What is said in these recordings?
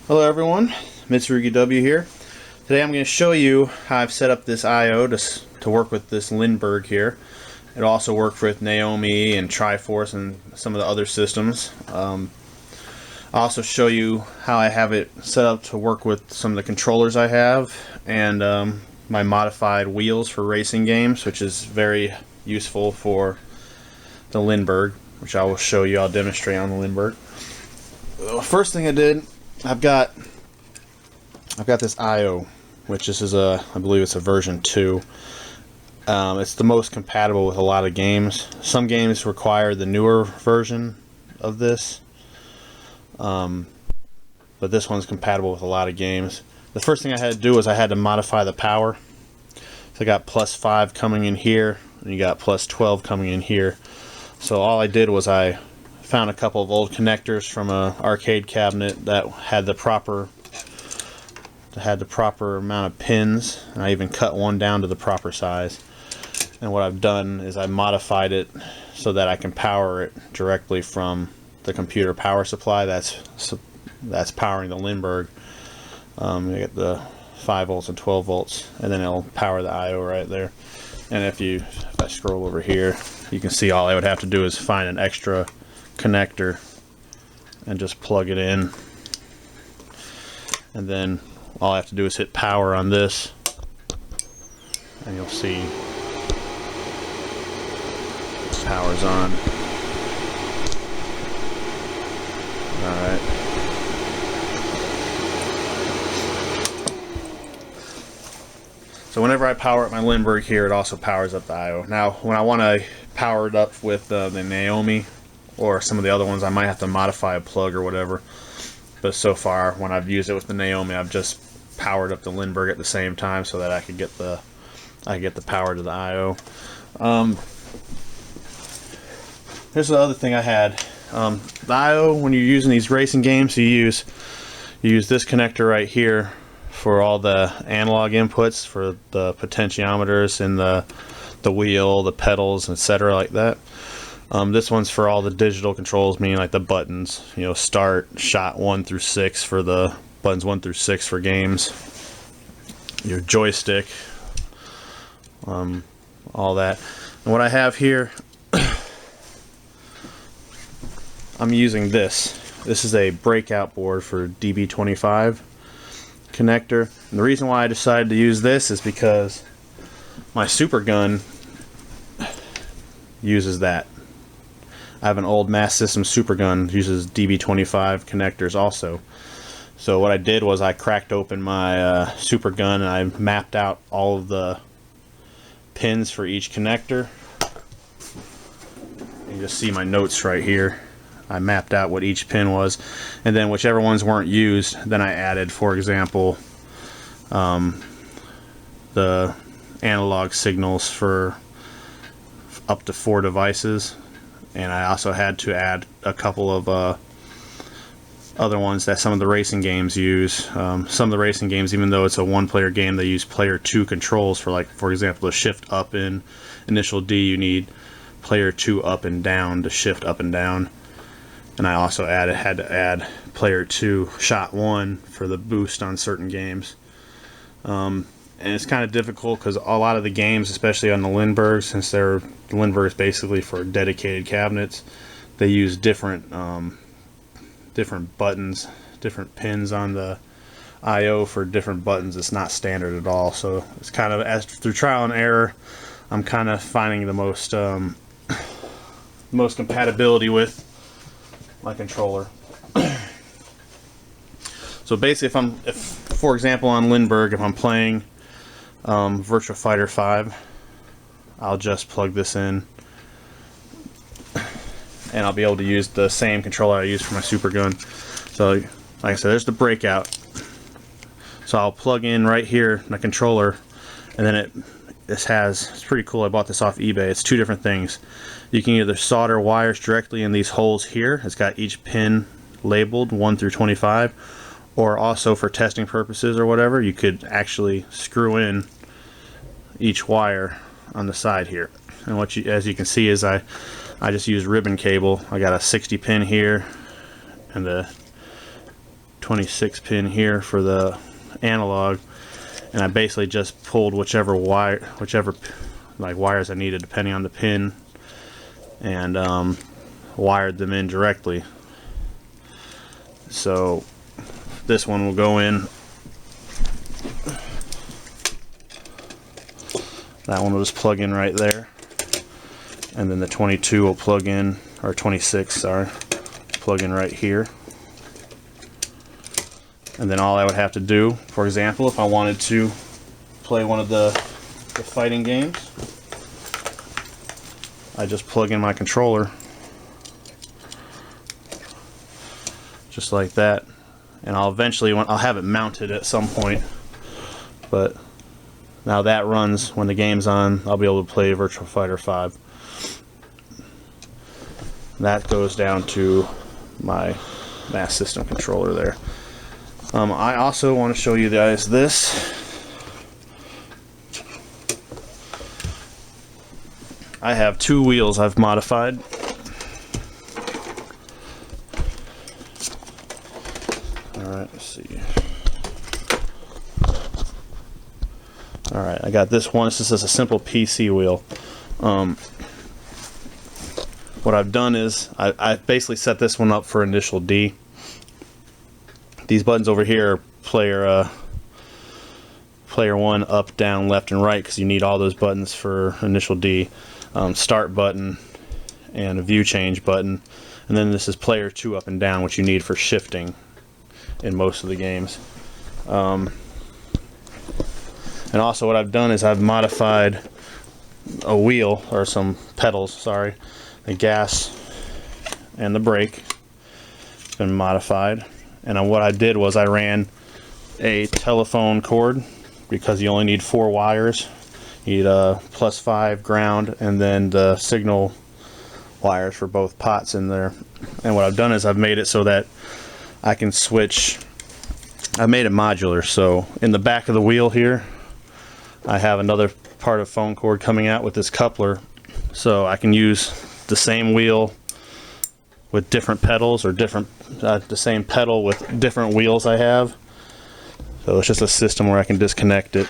Hello everyone, Mitsurugi W here. Today I'm going to show you how I've set up this I/O to work with this Lindbergh here. It'll also work with Naomi and Triforce and some of the other systems. I'll also show you how I have it set up to work with some of the controllers I have and my modified wheels for racing games, which is very useful for the Lindbergh, which I will show you. I'll demonstrate on the Lindbergh. First thing I did, I've got this I/O, which this is I believe it's a version 2. It's the most compatible with a lot of games. Some games require the newer version of this, but this one's compatible with a lot of games. The first thing I had to do was I had to modify the power. So I got +5 coming in here, and you got +12 coming in here. So all I did was I found a couple of old connectors from an arcade cabinet that had the proper amount of pins, and I even cut one down to the proper size. And what I've done is I modified it so that I can power it directly from the computer power supply that's powering the Lindbergh. You get the 5 volts and 12 volts, and then it'll power the I/O right there. And if I scroll over here, you can see all I would have to do is find an extra connector and just plug it in, and then all I have to do is hit power on this, and you'll see power's on. Alright. So whenever I power up my Lindbergh here, it also powers up the I/O. Now when I want to power it up with the Naomi or some of the other ones, I might have to modify a plug or whatever. But so far, when I've used it with the Naomi, I've just powered up the Lindbergh at the same time so that I could get the power to the I/O. Here's the other thing I had. The I/O, when you're using these racing games, you use this connector right here for all the analog inputs for the potentiometers and the wheel, the pedals, etc. like that. This one's for all the digital controls, meaning like the buttons, start, shot 1 through 6 for the buttons 1 through 6 for games, your joystick, all that. And what I have here, I'm using this. This is a Breakout board for DB25 connector. And the reason why I decided to use this is because my Super Gun uses that. I have an old Mass System Super Gun, uses DB25 connectors also. So what I did was I cracked open my Super Gun and I mapped out all of the pins for each connector. You just see my notes right here. I mapped out what each pin was, and then whichever ones weren't used, then I added, for example, the analog signals for up to 4 devices. And I also had to add a couple of other ones that some of the racing games use. Some of the racing games, even though it's a one-player game, they use player 2 controls for, like, for example, to shift up in initial D, you need player 2 up and down to shift up and down. And I also had to add player 2 shot 1 for the boost on certain games. And it's kind of difficult because a lot of the games, especially on the Lindbergh, since the Lindbergh is basically for dedicated cabinets, they use different buttons, different pins on the I/O for different buttons. It's not standard at all. So it's kind of, through trial and error, I'm kind of finding the most compatibility with my controller. So basically, if for example on Lindbergh, if I'm playing Virtua Fighter 5, I'll just plug this in and I'll be able to use the same controller I use for my Super Gun. So like I said, there's the Breakout. So I'll plug in right here my controller, and then it's pretty cool. I bought this off eBay. It's 2 different things. You can either solder wires directly in these holes here. It's got each pin labeled 1 through 25, or also for testing purposes or whatever, you could actually screw in each wire on the side here. And as you can see, is I just use ribbon cable. I got a 60 pin here and a 26 pin here for the analog, and I basically just pulled whichever like wires I needed depending on the pin, and wired them in directly. So this one will go in, that one will just plug in right there, and then the 22 will plug in, or 26, sorry, plug in right here. And then all I would have to do, for example, if I wanted to play one of the fighting games, I just plug in my controller just like that, and I'll eventually I'll have it mounted at some point, but now that runs when the game's on. I'll be able to play Virtua Fighter 5. That goes down to my Master System controller there. I also want to show you guys this. I have two wheels I've modified. Alright, let's see. Alright, I got this one. This is just a simple PC wheel. What I've done is I basically set this one up for initial D. These buttons over here are player 1, up, down, left, and right, because you need all those buttons for initial D. Start button and a view change button, and then this is player 2, up and down, which you need for shifting in most of the games. And also what I've done is I've modified a wheel, or some pedals, sorry, the gas and the brake. It's been modified. And what I did was I ran a telephone cord, because you only need 4 wires. You need a +5 ground, and then the signal wires for both pots in there. And what I've done is I've made it so that I can switch. I've made it modular, so in the back of the wheel here I have another part of phone cord coming out with this coupler, so I can use the same wheel with different pedals, or the same pedal with different wheels I have. So it's just a system where I can disconnect it.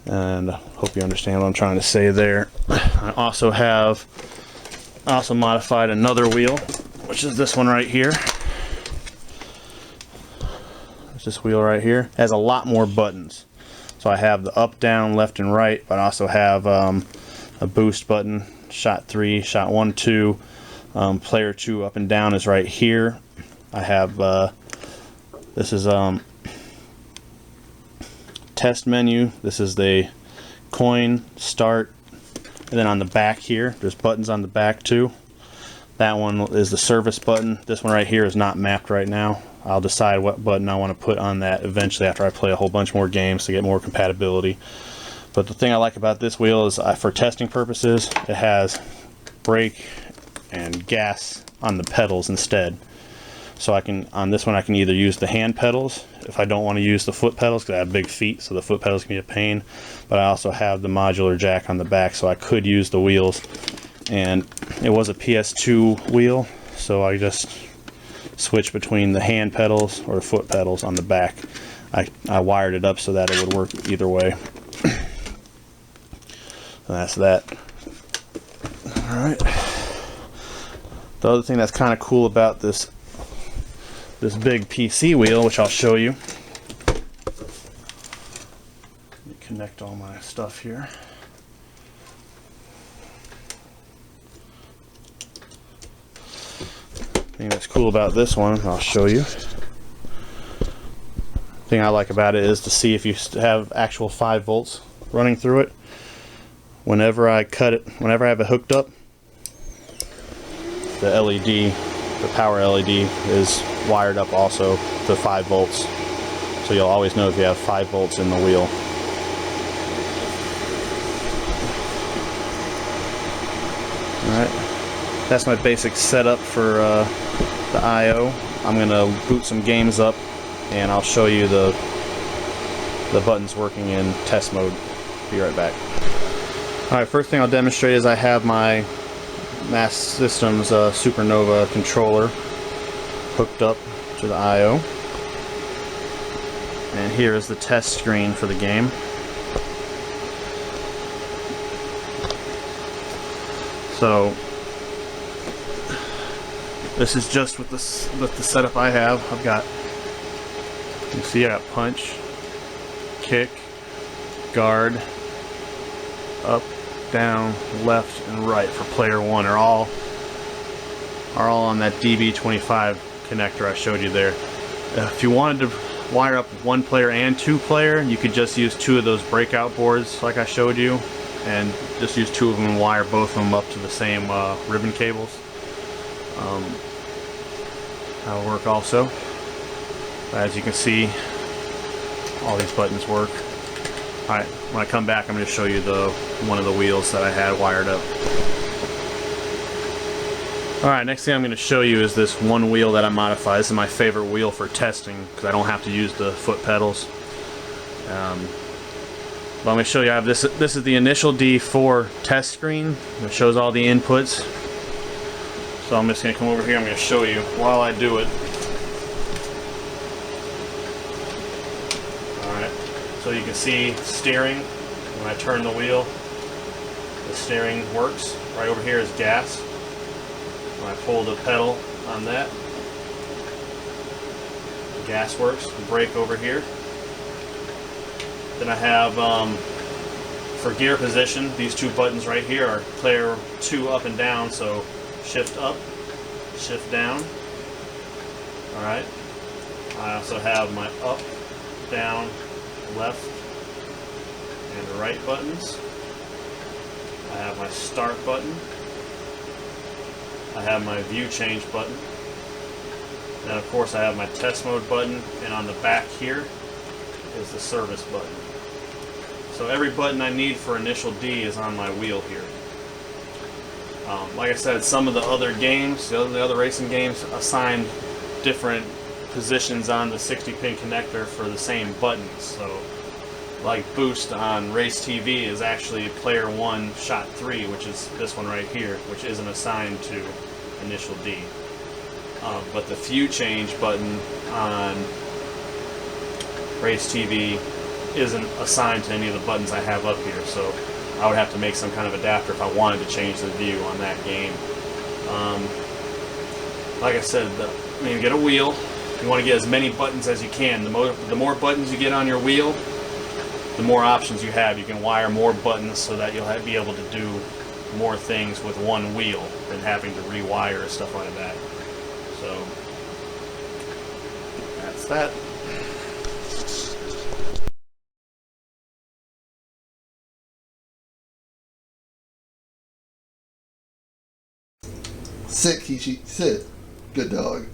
And I hope you understand what I'm trying to say there. I also modified another wheel, which is this one right here. It's this wheel right here. It has a lot more buttons. So I have the up, down, left, and right, but I also have a boost button, shot 3, shot 1, 2. Player 2 up and down is right here. I have this is test menu. This is the coin, start, and then on the back here there's buttons on the back too. That one is the service button. This one right here is not mapped right now. I'll decide what button I want to put on that eventually after I play a whole bunch more games to get more compatibility. But the thing I like about this wheel is for testing purposes, it has brake and gas on the pedals instead. So on this one I can either use the hand pedals if I don't want to use the foot pedals, because I have big feet, so the foot pedals can be a pain. But I also have the modular jack on the back, so I could use the wheels. And it was a PS2 wheel, so I just switched between the hand pedals or the foot pedals on the back. I wired it up so that it would work either way. And that's that. Alright. The other thing that's kind of cool about this big PC wheel, which I'll show you. Let me connect all my stuff here. The thing that's cool about this one, I'll show you. The thing I like about it is to see if you have actual 5 volts running through it. Whenever I cut it, whenever I have it hooked up, the LED, the power LED, is wired up also to 5 volts. So you'll always know if you have 5 volts in the wheel. Alright, that's my basic setup for the I/O. I'm going to boot some games up and I'll show you the buttons working in test mode. Be right back. Alright, first thing I'll demonstrate is I have my Master System's Supernova controller hooked up to the I/O. And here is the test screen for the game. So this is just with the setup I have. I've got, you can see I got punch, kick, guard, up, down, left, and right for player one are all on that DB25 connector I showed you there. If you wanted to wire up one player and two player, you could just use two of those breakout boards like I showed you, and just use two of them and wire both of them up to the same ribbon cables. That'll work also. As you can see, all these buttons work. Alright, when I come back I'm going to show you one of the wheels that I had wired up. Alright, next thing I'm going to show you is this one wheel that I modified. This is my favorite wheel for testing because I don't have to use the foot pedals. But I'm going to show you, I have this is the initial D4 test screen. It shows all the inputs. So I'm just going to come over here, I'm going to show you while I do it. Alright, so you can see steering. When I turn the wheel, the steering works. Right over here is gas. When I pull the pedal on that, the gas works. The brake over here. Then I have, for gear position, these two buttons right here are player 2 up and down, so shift up, shift down. Alright. I also have my up, down, left, and right buttons. I have my start button. I have my view change button. Then of course I have my test mode button, and on the back here is the service button. So every button I need for initial D is on my wheel here. Like I said, some of the other games, the other racing games, assign different positions on the 60-pin connector for the same buttons. So, like Boost on Race TV is actually player 1, shot 3, which is this one right here, which isn't assigned to initial D. But the view change button on Race TV isn't assigned to any of the buttons I have up here, so I would have to make some kind of adapter if I wanted to change the view on that game. Like I said, you get a wheel. You want to get as many buttons as you can. The more buttons you get on your wheel, the more options you have. You can wire more buttons so that you'll be able to do more things with one wheel than having to rewire stuff like that. So that's that. Sit, Kishi, sit. Good dog.